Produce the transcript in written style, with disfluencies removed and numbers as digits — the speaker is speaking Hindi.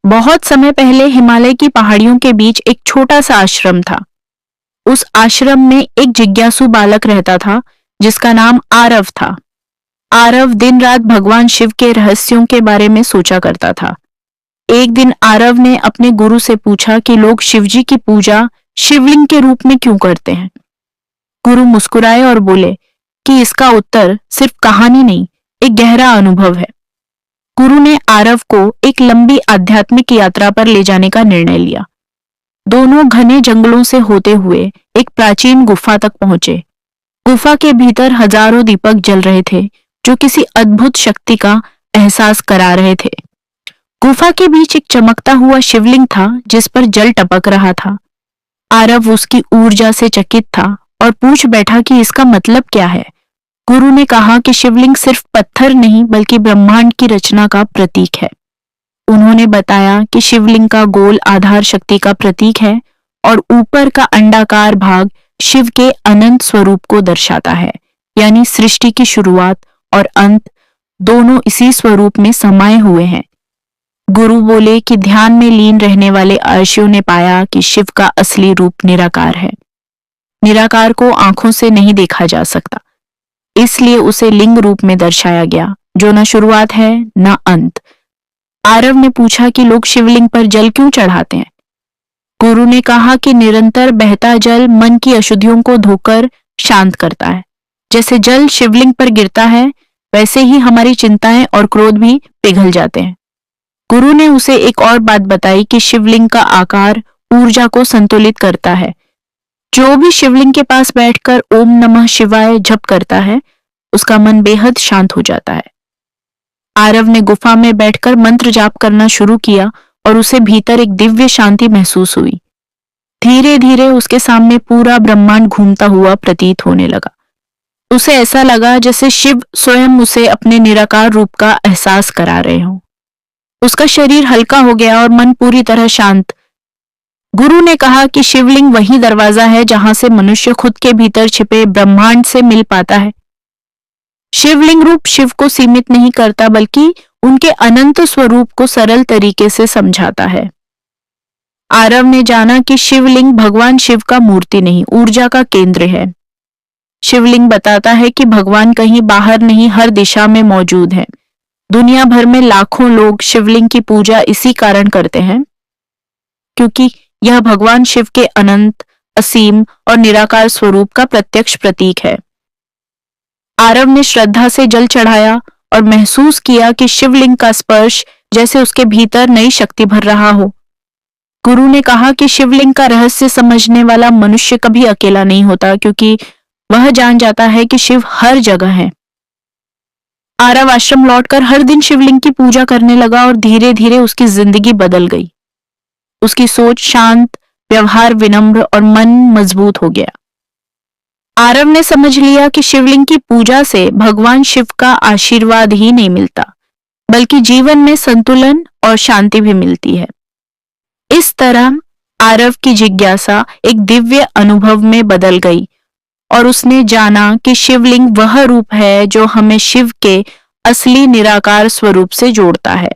बहुत समय पहले हिमालय की पहाड़ियों के बीच एक छोटा सा आश्रम था। उस आश्रम में एक जिज्ञासु बालक रहता था जिसका नाम आरव था। आरव दिन रात भगवान शिव के रहस्यों के बारे में सोचा करता था। एक दिन आरव ने अपने गुरु से पूछा कि लोग शिवजी की पूजा शिवलिंग के रूप में क्यों करते हैं। गुरु मुस्कुराए और बोले कि इसका उत्तर सिर्फ कहानी नहीं, एक गहरा अनुभव है। गुरु ने आरव को एक लंबी आध्यात्मिक यात्रा पर ले जाने का निर्णय लिया। दोनों घने जंगलों से होते हुए एक प्राचीन गुफा तक पहुंचे। गुफा के भीतर हजारों दीपक जल रहे थे जो किसी अद्भुत शक्ति का एहसास करा रहे थे। गुफा के बीच एक चमकता हुआ शिवलिंग था जिस पर जल टपक रहा था। आरव उसकी ऊर्जा से चकित था और पूछ बैठा कि इसका मतलब क्या है। गुरु ने कहा कि शिवलिंग सिर्फ पत्थर नहीं बल्कि ब्रह्मांड की रचना का प्रतीक है। उन्होंने बताया कि शिवलिंग का गोल आधार शक्ति का प्रतीक है और ऊपर का अंडाकार भाग शिव के अनंत स्वरूप को दर्शाता है, यानी सृष्टि की शुरुआत और अंत दोनों इसी स्वरूप में समाये हुए हैं। गुरु बोले कि ध्यान में लीन रहने वाले अर्षियों ने पाया कि शिव का असली रूप निराकार है। निराकार को आंखों से नहीं देखा जा सकता, इसलिए उसे लिंग रूप में दर्शाया गया जो न शुरुआत है न अंत। आरव ने पूछा कि लोग शिवलिंग पर जल क्यों चढ़ाते हैं। गुरु ने कहा कि निरंतर बहता जल मन की अशुद्धियों को धोकर शांत करता है। जैसे जल शिवलिंग पर गिरता है वैसे ही हमारी चिंताएं और क्रोध भी पिघल जाते हैं। गुरु ने उसे एक और बात बताई कि शिवलिंग का आकार ऊर्जा को संतुलित करता है। जो भी शिवलिंग के पास बैठकर ओम नमः शिवाय जप करता है उसका मन बेहद शांत हो जाता है। आरव ने गुफा में बैठकर मंत्र जाप करना शुरू किया और उसे भीतर एक दिव्य शांति महसूस हुई। धीरे धीरे उसके सामने पूरा ब्रह्मांड घूमता हुआ प्रतीत होने लगा। उसे ऐसा लगा जैसे शिव स्वयं उसे अपने निराकार रूप का एहसास करा रहे हों। उसका शरीर हल्का हो गया और मन पूरी तरह शांत। गुरु ने कहा कि शिवलिंग वही दरवाजा है जहां से मनुष्य खुद के भीतर छिपे ब्रह्मांड से मिल पाता है। शिवलिंग रूप शिव को सीमित नहीं करता बल्कि उनके अनंत स्वरूप को सरल तरीके से समझाता है। आरव ने जाना कि शिवलिंग भगवान शिव का मूर्ति नहीं, ऊर्जा का केंद्र है। शिवलिंग बताता है कि भगवान कहीं बाहर नहीं, हर दिशा में मौजूद है। दुनिया भर में लाखों लोग शिवलिंग की पूजा इसी कारण करते हैं क्योंकि यह भगवान शिव के अनंत, असीम और निराकार स्वरूप का प्रत्यक्ष प्रतीक है। आरव ने श्रद्धा से जल चढ़ाया और महसूस किया कि शिवलिंग का स्पर्श जैसे उसके भीतर नई शक्ति भर रहा हो। गुरु ने कहा कि शिवलिंग का रहस्य समझने वाला मनुष्य कभी अकेला नहीं होता क्योंकि वह जान जाता है कि शिव हर जगह है। आरव आश्रम लौटकर हर दिन शिवलिंग की पूजा करने लगा और धीरे धीरे उसकी जिंदगी बदल गई। उसकी सोच शांत, व्यवहार विनम्र और मन मजबूत हो गया। आरव ने समझ लिया कि शिवलिंग की पूजा से भगवान शिव का आशीर्वाद ही नहीं मिलता बल्कि जीवन में संतुलन और शांति भी मिलती है। इस तरह आरव की जिज्ञासा एक दिव्य अनुभव में बदल गई और उसने जाना कि शिवलिंग वह रूप है जो हमें शिव के असली निराकार स्वरूप से जोड़ता है।